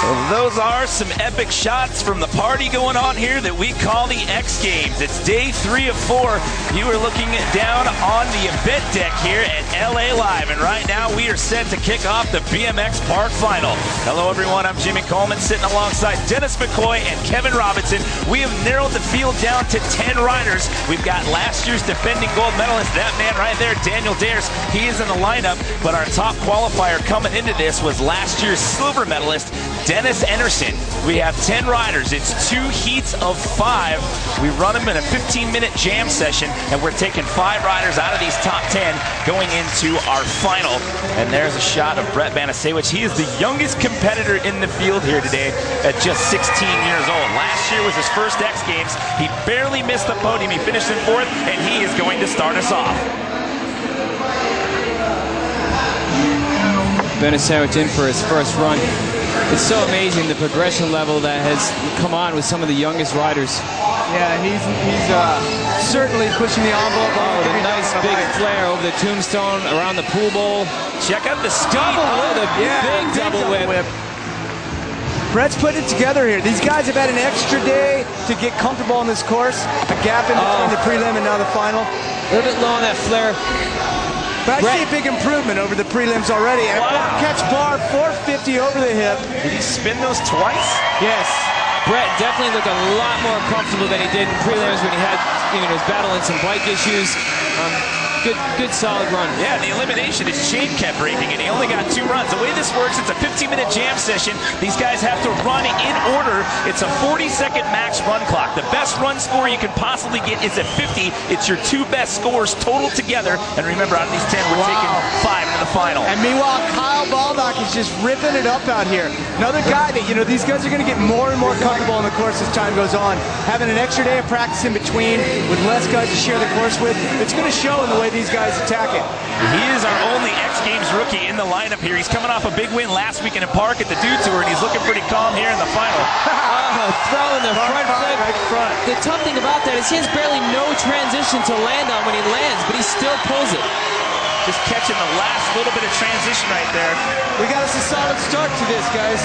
Well, those are some epic shots from the party going on here that we call the X Games. It's day 3 of 4. You are looking down on the event deck here at LA Live, and right now we are set to kick off the BMX Park Final. Hello everyone, I'm Jimmy Coleman sitting alongside Dennis McCoy and Kevin Robinson. We have narrowed the field down to 10 riders. We've got last year's defending gold medalist, that man right there, Daniel Dares. He is in the lineup, but our top qualifier coming into this was last year's silver medalist, Dennis Enarson. We have 10 riders. It's 2 heats of 5. We run them in a 15-minute jam session, and we're taking 5 riders out of these top 10 going into our final. And there's a shot of Brett Banasiewicz. He is the youngest competitor in the field here today at just 16 years old. Last year was his first X Games. He barely missed the podium. He finished in 4th, and he is going to start us off. Banasiewicz in for his first run. It's so amazing the progression level that has come on with some of the youngest riders. Yeah, he's certainly pushing the envelope. Oh, the nice big flare over the tombstone around the pool bowl. Check out the speed. Big double whip. Brett's putting it together here. These guys have had an extra day to get comfortable on this course. A gap in between the prelim and now the final. A little bit low on that flare. But I see a big improvement over the prelims already. And catch bar 450 over the hip. Did he spin those twice? Yes. Brett definitely looked a lot more comfortable than he did in prelims when he had, was battling some bike issues. Good solid run. Yeah, the elimination, his chain kept breaking, and he only got 2 runs. The way this works, it's a 15-minute jam session. These guys have to run in order. It's a 40-second max run clock. The best run score you can possibly get is at 50. It's your 2 best scores total together. And remember, out of these 10, we're taking 5 into the final. And meanwhile, Kyle Baldock is just ripping it up out here. Another guy that, these guys are going to get more and more comfortable in the course as time goes on. Having an extra day of practice in between with less guys to share the course with, it's going to show in the way these guys attack it. He is our only X Games rookie in the lineup here. He's coming off a big win last weekend in Park at the Dew Tour, and he's looking pretty calm here in the final. Throw in the front flip. Right front. The tough thing about that is he has barely no transition to land on when he lands, but he still pulls it. Just catching the last little bit of transition right there. We got us a solid start to this, guys.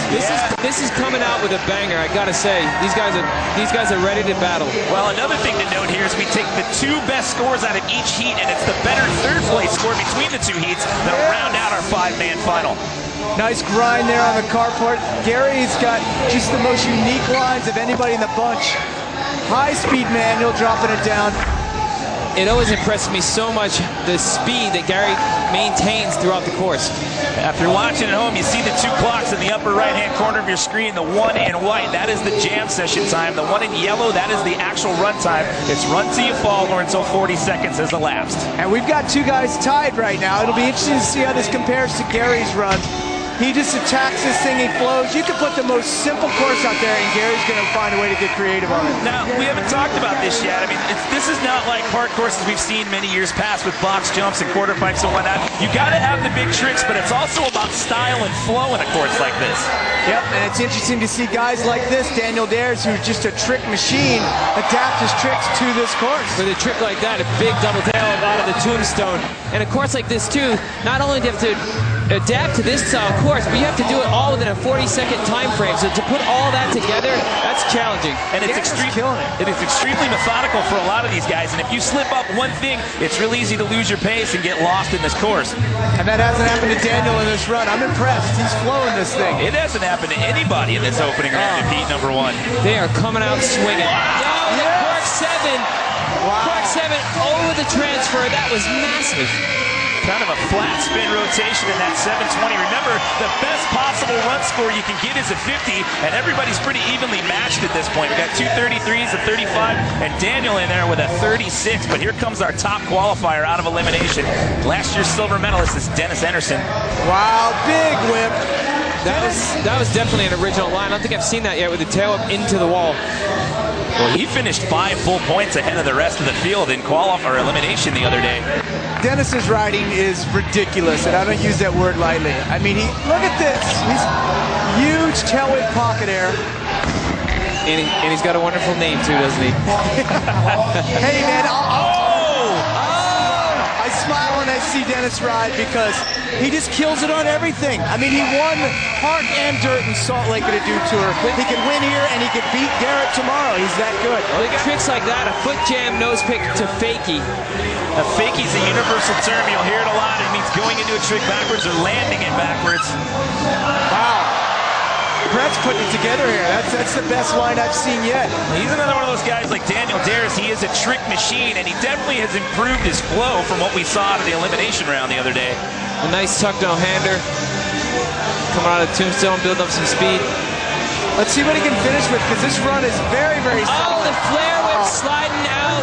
This is coming out with a banger, I gotta say. These guys are ready to battle. Well, another thing to note here is we take the 2 best scores out of each heat, and it's the better 3rd place score between the 2 heats that'll round out our 5-man final. Nice grind there on the carport. Gary's got just the most unique lines of anybody in the bunch. High-speed manual, dropping it down. It always impresses me so much the speed that Gary maintains throughout the course. After watching at home, you see the 2 clocks in the upper right-hand corner of your screen. The 1 in white, that is the jam session time. The 1 in yellow, that is the actual run time. It's run till you fall or until 40 seconds has elapsed. And we've got 2 guys tied right now. It'll be interesting to see how this compares to Gary's run. He just attacks this thing, he flows. You can put the most simple course out there, and Gary's going to find a way to get creative on it. Now, we haven't talked about this yet. I mean, this is not like park courses we've seen many years past with box jumps and quarter pipes and whatnot. You got to have the big tricks, but it's also about style and flow in a course like this. Yep, and it's interesting to see guys like this, Daniel Dares, who's just a trick machine, adapt his tricks to this course. With a trick like that, a big double tail out of the tombstone. And a course like this, too, not only do you have to adapt to this style course, but you have to do it all within a 40-second time frame. So to put all that together, that's challenging. And it's extremely methodical for a lot of these guys. And if you slip up one thing, it's real easy to lose your pace and get lost in this course. And that hasn't happened to Daniel in this run. I'm impressed. He's flowing this thing. It hasn't happened to anybody in this opening round of heat number 1. They are coming out swinging. Oh, the Park 7. Wow. Park 7 over the transfer. That was massive. Kind of a flat spin rotation in that 720. Remember, the best possible run score you can get is a 50, and everybody's pretty evenly matched at this point. We got 2 33s, a 35, and Daniel in there with a 36. But here comes our top qualifier out of elimination. Last year's silver medalist is Dennis Enarson. Wow, big whip. That was definitely an original line. I don't think I've seen that yet with the tail up into the wall. Well, he finished 5 full points ahead of the rest of the field in elimination the other day. Dennis's riding is ridiculous, and I don't use that word lightly. I mean, look at this. He's huge tail whip pocket air. And he's got a wonderful name too, doesn't he? Hey, man. I smile fun I see Dennis ride because he just kills it on everything. I mean, he won Park and Dirt in Salt Lake at a Dew Tour. He could win here and he could beat Garrett tomorrow. He's that good. Big tricks like that, a foot jam nose pick to fakie. A fakie's a universal term. You'll hear it a lot. It means going into a trick backwards or landing it backwards. Wow. Brett's putting it together here. That's the best line I've seen yet. He's another one of those guys like Daniel Darris. He is a trick machine, and he definitely has improved his flow from what we saw out of the elimination round the other day. A nice tuck no-hander. Coming out of Tombstone, building up some speed. Let's see what he can finish with, because this run is very, very solid. Oh, the flare whip sliding out.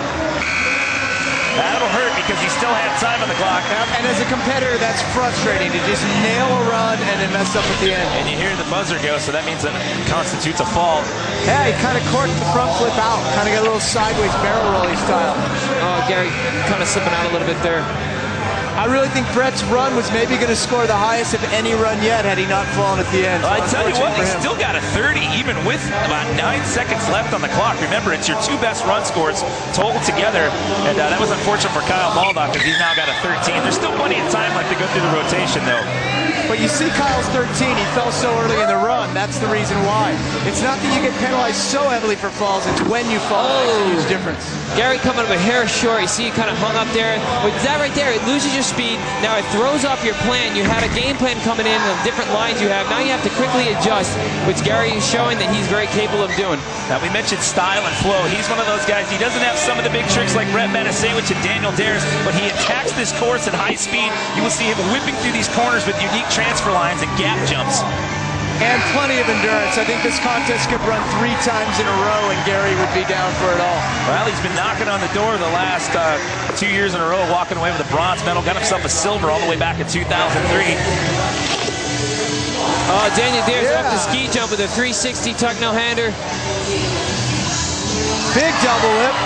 That'll hurt because he still had time on the clock. And as a competitor, that's frustrating to just nail a run and then mess up at the end. And you hear the buzzer go, so that means that constitutes a fall. Yeah, he kind of corked the front flip out. Kind of got a little sideways barrel rolling style. Oh, Gary kind of slipping out a little bit there. I really think Brett's run was maybe going to score the highest of any run yet had he not fallen at the end. Well, I tell you what, he still got a 30 even with about 9 seconds left on the clock. Remember, it's your two best run scores total together, and that was unfortunate for Kyle Baldock because he's now got a 13. There's still plenty of time left to go through the rotation, though. But you see Kyle's 13, he fell so early in the run. That's the reason why. It's not that you get penalized so heavily for falls, it's when you fall. That's a huge difference. Gary coming up a hair short. You see he kind of hung up there. With that right there, it loses your speed. Now it throws off your plan. You had a game plan coming in of different lines you have. Now you have to quickly adjust, which Gary is showing that he's very capable of doing. Now we mentioned style and flow. He's one of those guys. He doesn't have some of the big tricks like Brett Matasewicz and Daniel Darris, but he attacks this course at high speed. You will see him whipping through these corners with unique transfer lines and gap jumps. And plenty of endurance. I think this contest could run 3 times in a row and Gary would be down for it all. Well, he's been knocking on the door the last 2 years in a row, walking away with a bronze medal, got himself a silver all the way back in 2003. Oh, Daniel Darris off the ski jump with a 360 tuck no-hander. Big double whip.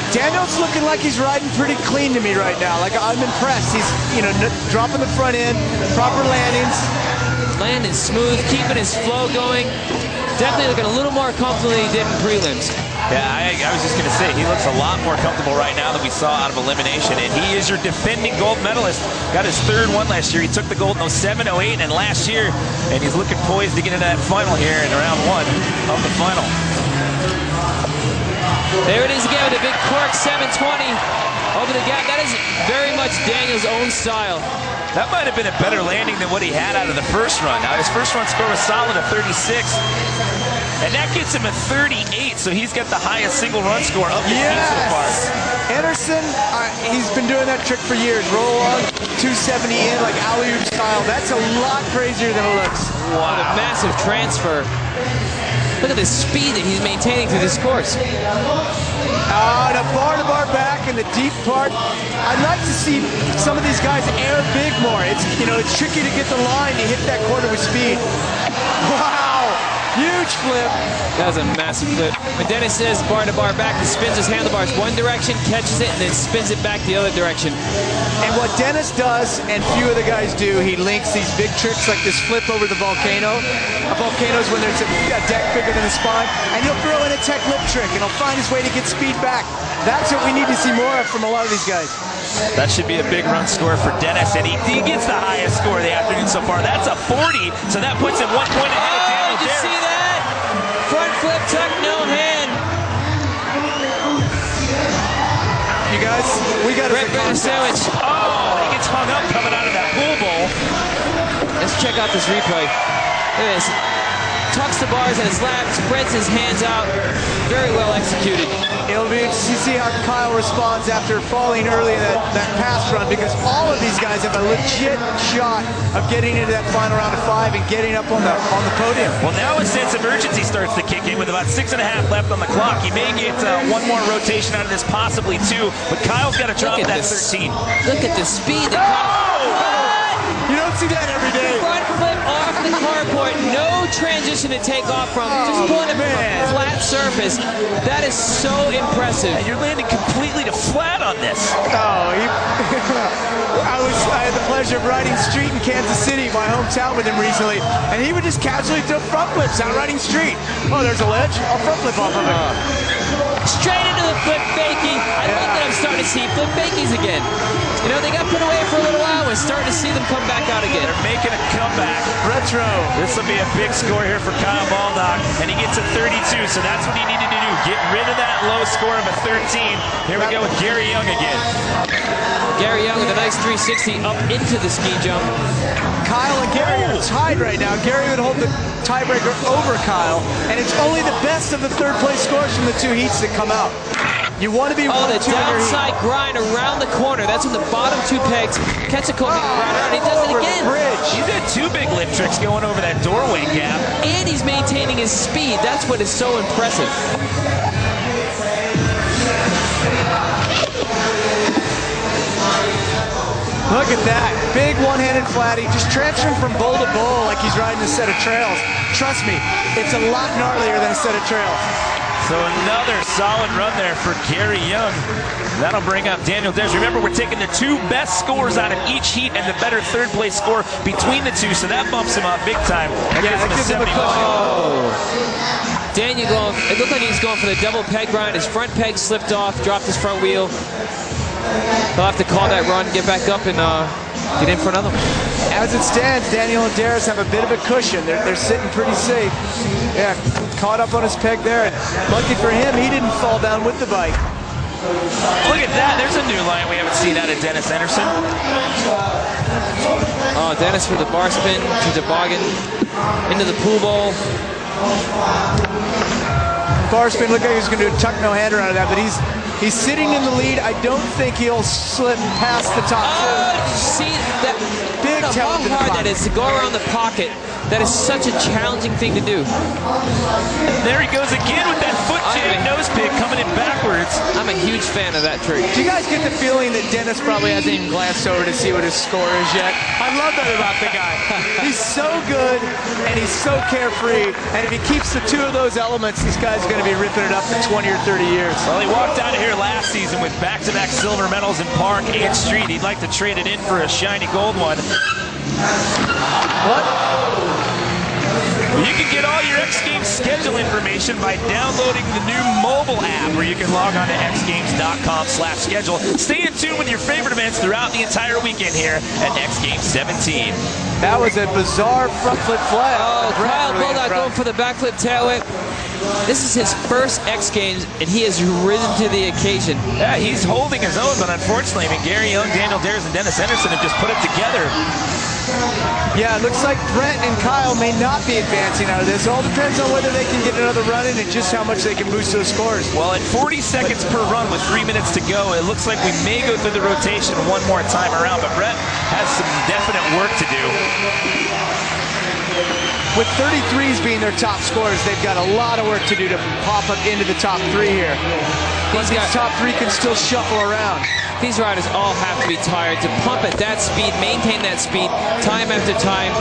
Daniel's looking like he's riding pretty clean to me right now. Like, I'm impressed. He's, dropping the front end, proper landings. Landing smooth, keeping his flow going. Definitely looking a little more comfortable than he did in prelims. Yeah, I was just going to say, he looks a lot more comfortable right now than we saw out of elimination. And he is your defending gold medalist. Got his 3rd one last year. He took the gold in 07, 08, and last year. And he's looking poised to get into that final here in round 1 of the final. There it is again with a big cork 720 over the gap. That is very much Daniel's own style. That might have been a better landing than what he had out of the first run. Now, his first run score was solid at 36. And that gets him a 38, so he's got the highest single run score of the team so far. Anderson, he's been doing that trick for years. Roll on, 270 in, like alley-oop style. That's a lot crazier than it looks. Wow. What a massive transfer. Look at the speed that he's maintaining through this course. The bar-to-bar back in the deep part. I'd like to see some of these guys air big more. It's tricky to get the line to hit that corner with speed. Wow, huge flip. That was a massive flip. When Dennis says bar-to-bar back, he spins his handlebars one direction, catches it, and then spins it back the other direction. And what Dennis does, and few of the guys do, he links these big tricks like this flip over the volcano. A volcano is when there's a deck bigger than the spine, and he'll throw in a tech lip trick, and he'll find his way to get speed back. That's what we need to see more of from a lot of these guys. That should be a big run score for Dennis, and he gets the highest score of the afternoon so far. That's a 40, so that puts him 1 point ahead of Daniel Darris. Did you see that? Front flip tuck, no hand. You guys, we got Brett Matasewicz. Oh, he gets hung up coming out of that pool bowl. Let's check out this replay. Look at this. Tucks the bars in his lap, spreads his hands out. Very well executed. It'll be interesting to see how Kyle responds after falling early in that pass run, because all of these guys have a legit shot of getting into that final round of 5 and getting up on the podium. Well, now a sense of urgency starts to kick in with about 6.5 left on the clock. He may get 1 more rotation out of this, possibly 2, but Kyle's got to drop that 13. Look at the speed that You don't see that every day. Front flip off the carport, no transition to take off from, just pulling it from a flat surface. That is so impressive. And you're landing completely to flat on this. Oh, I had the pleasure of riding street in Kansas City, my hometown, with him recently, and he would just casually do front flips out riding street. Oh, there's a ledge. I'll front flip off of it. Straight into the flip fakie. I love that I'm starting to see flip fakies again. You know, they got put away for a little while. We're starting to see them come back out again. They're making a comeback. Retro. This will be a big score here for Kyle Baldock, and he gets a 32, so that's what he needed to do. Get rid of that low score of a 13. Here we go with Gary Young again. Gary Young with a nice 360 up into the ski jump. Kyle and Gary are tied right now. Gary would hold the tiebreaker over Kyle, and it's only the best of the third place scores from the two heats that come out. You want to be 1-2 the in your heat. downside grind around the corner. That's when the bottom two pegs catch a grind around, and he does it again. Bridge. He did two big lip tricks going over that doorway gap. And he's maintaining his speed. That's what is so impressive. Look at that. Big one-handed flatty. Just transferring from bowl to bowl like he's riding a set of trails. Trust me, it's a lot gnarlier than a set of trails. So another solid run there for Gary Young. That'll bring up Daniel Dez. Remember, we're taking the two best scores out of each heat and the better third place score between the two, so that bumps him up big time. That gives him a 71. Daniel going, it looked like he's going for the double peg grind. His front peg slipped off, dropped his front wheel. He'll have to call that run, get back up, and get in for another one. As it stands, Daniel and Darius have a bit of a cushion. They're sitting pretty safe. Yeah, caught up on his peg there. Lucky for him, he didn't fall down with the bike. Look at that. There's a new line we haven't seen out of Dennis Anderson. Oh, Dennis with the bar spin to toboggan into the pool bowl. Bar spin looked like he was going to do a tuck no-hander out of that, but he's sitting in the lead. I don't think he'll slip past the top two. See that? Big how hard that is to go around the pocket. That is such a challenging thing to do. There he goes again with that foot jam nose pick coming in backwards. I'm a huge fan of that trick. Do you guys get the feeling that Dennis probably hasn't even glanced over to see what his score is yet? I love that about the guy. He's so good and he's so carefree. And if he keeps the two of those elements, this guy's going to be ripping it up for 20 or 30 years. Well, he walked out of here last season with back-to-back silver medals in Park and Street. He'd like to trade it in for a shiny gold one. What? You can get all your X Games schedule information by downloading the new mobile app, where you can log on to xgames.com/schedule. Stay in tune with your favorite events throughout the entire weekend here at X Games 17. That was a bizarre front flip flat. Oh, Kyle Baldock going for the backflip tail whip. This is his first X Games, and he has risen to the occasion. Yeah, he's holding his own, but unfortunately, I mean, Gary Young, Daniel Dez, and Dennis Anderson have just put it together. Yeah, it looks like Brent and Kyle may not be advancing out of this. It all depends on whether they can get another run in and just how much they can boost those scores. Well, at 40 seconds per run with 3 minutes to go, it looks like we may go through the rotation one more time around, but Brent has some definite work to do. With 33s being their top scores, they've got a lot of work to do to pop up into the top three here. But these top three can still shuffle around. These riders all have to be tired to pump at that speed, maintain that speed time after time.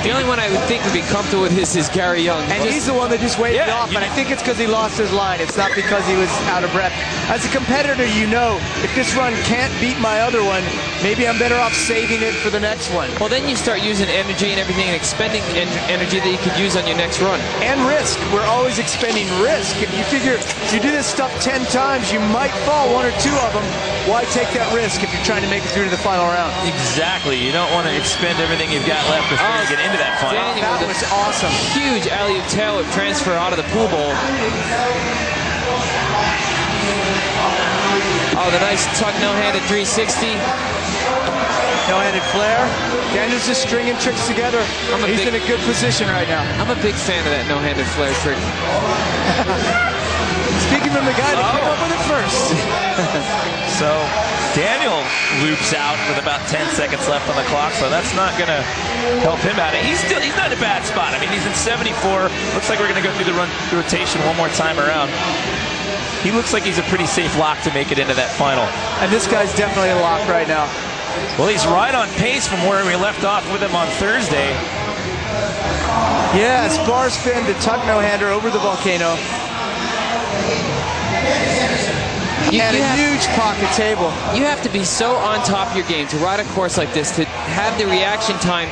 The only one I would think would be comfortable with this is Gary Young. And he's the one that just waved it off, and I think it's because he lost his line. It's not because he was out of breath. As a competitor, you know, if this run can't beat my other one, maybe I'm better off saving it for the next one. Well, then you start using energy and everything and expending energy that you could use on your next run. And risk. We're always expending risk. If you figure you do this stuff 10 times, you might fall 1 or 2 of them. Why take that risk if you're trying to make it through to the final round? Exactly. You don't want to expend everything you've got left before you get into that final. That was awesome. Huge alley-oop tail whip transfer out of the pool bowl. Oh, the nice tuck no-handed 360. No-handed flare. Daniel's just stringing tricks together. He's in a good position right now. I'm a big fan of that no-handed flare trick. Speaking from the guy that came up with it first. So Daniel loops out with about 10 seconds left on the clock, so that's not going to help him out. He's not in a bad spot. I mean, he's in 74. Looks like we're going to go through the rotation one more time around. He looks like he's a pretty safe lock to make it into that final. And this guy's definitely a lock right now. Well, he's right on pace from where we left off with him on Thursday. Yes, bar spin to tuck no-hander over the volcano. And a huge pocket table. You have to be so on top of your game to ride a course like this, to have the reaction time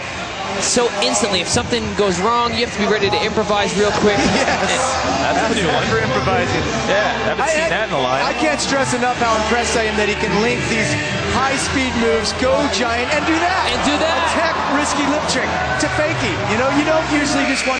so instantly. If something goes wrong, you have to be ready to improvise real quick. That's a new one. For improvising. Yeah, haven't seen that in the line. I can't stress enough how impressed I am that he can link these high-speed moves, go giant, and do that. And do that. A tech risky lip trick to fakie. You know, you don't usually just want